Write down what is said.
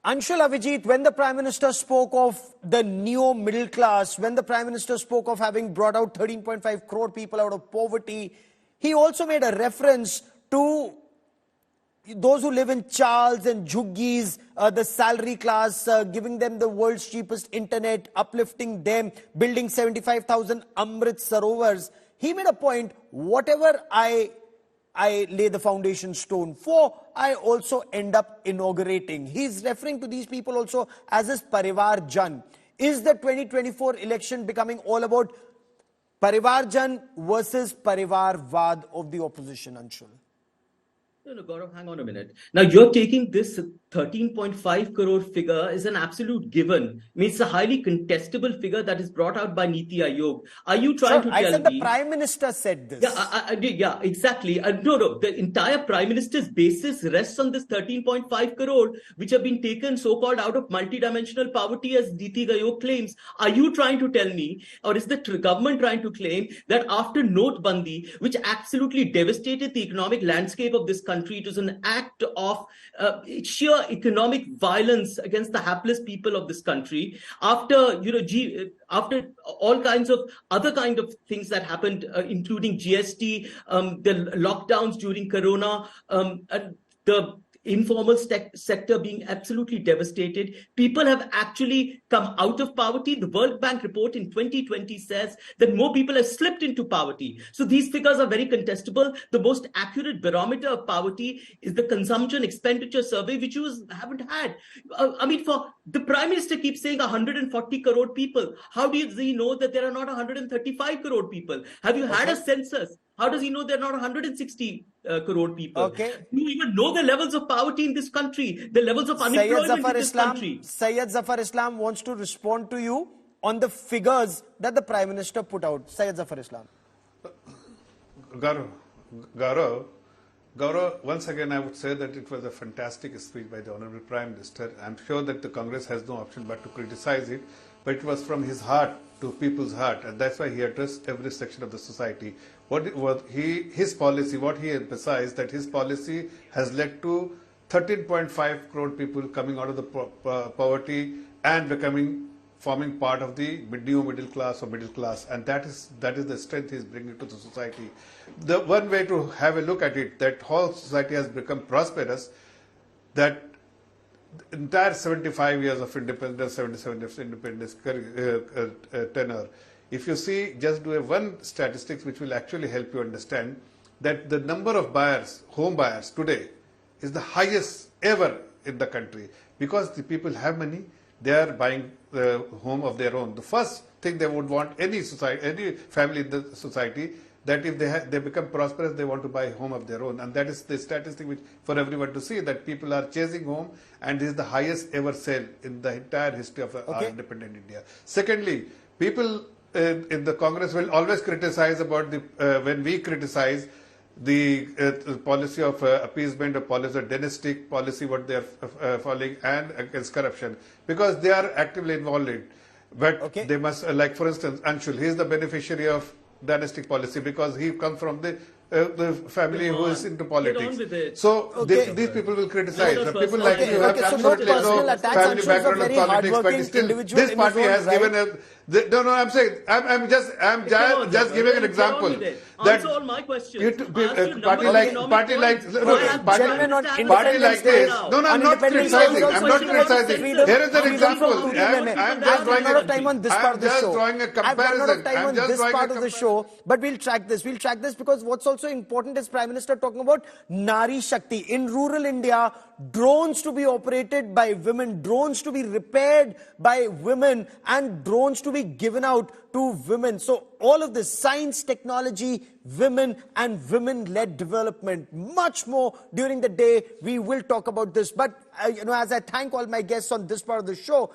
Anshul, Avijit, when the Prime Minister spoke of the neo-middle class, when the Prime Minister spoke of having brought out 13.5 crore people out of poverty, he also made a reference to those who live in Charles and Jhuggis, the salary class, giving them the world's cheapest internet, uplifting them, building 75,000 Amrit Sarovars. He made a point, whatever I lay the foundation stone for, I also end up inaugurating. He's referring to these people also as his Parivar Jan. Is the 2024 election becoming all about Parivar Jan versus Parivar Vad of the opposition, Anshul? No, Gaurav, hang on a minute. Now, you're taking this 13.5 crore figure as an absolute given. I mean, it's a highly contestable figure that is brought out by Niti Aayog. Are you trying to tell me... I said the Prime Minister said this. Yeah, exactly. No. The entire Prime Minister's basis rests on this 13.5 crore, which have been taken so-called out of multidimensional poverty, as Niti Aayog claims. Are you trying to tell me, or is the government trying to claim that after Notbandi, which absolutely devastated the economic landscape of this country, it was an act of sheer economic violence against the hapless people of this country, after after all kinds of other kind of things that happened, including GST, the lockdowns during Corona, the informal sector being absolutely devastated. People have actually come out of poverty. The World Bank report in 2020 says that more people have slipped into poverty. So these figures are very contestable. The most accurate barometer of poverty is the consumption expenditure survey, which you haven't had. I mean, for the Prime Minister keeps saying 140 crore people. How does he know that there are not 135 crore people? Have you had a census? How does he know there are not 160 crore people? Okay. Do you even know the levels of poverty in this country, the levels of unemployment in this country? Syed Zafar Islam wants to respond to you on the figures that the Prime Minister put out. Syed Zafar Islam. Gaurav, once again I would say that it was a fantastic speech by the Honourable Prime Minister. I'm sure that the Congress has no option but to criticize it, but it was from his heart to people's heart, and that's why he addressed every section of the society. His policy, what he emphasized, that his policy has led to 13.5 crore people coming out of the poverty and forming part of the middle class or middle class, and that is the strength he is bringing to the society. The one way to have a look at it, that whole society has become prosperous, that the entire 75 years of independence, 77 years of independence tenure. If you see, just do one statistics which will actually help you understand that the number of buyers, home buyers today, is the highest ever in the country, because the people have money, they are buying the home of their own. The first thing they would want, any family in the society, that if they become prosperous, they want to buy a home of their own. And that is the statistic which for everyone to see, that people are chasing home, and this is the highest ever sale in the entire history of our independent India. Secondly, people in the Congress will always criticize about when we criticize the policy of appeasement, or policy of dynastic policy, what they are following, and against corruption, because they are actively involved in it. But they must, like for instance, Anshul, he is the beneficiary of dynastic policy because he comes from the family who is into politics. So these people will criticize. The people like you have absolutely no family background of politics, but still this party has given a... No, I'm saying, I'm just giving an example. Answer all my questions. Party like this. No, I'm not criticizing. Here is an example. I'm just drawing a comparison. I'm just drawing a comparison. But we'll track this. We'll track this because what's also important is Prime Minister talking about Nari Shakti. In rural India, drones to be operated by women, drones to be repaired by women, and drones to be given out to women. So all of this, science, technology, women, and women-led development. Much more during the day, we will talk about this. But as I thank all my guests on this part of the show,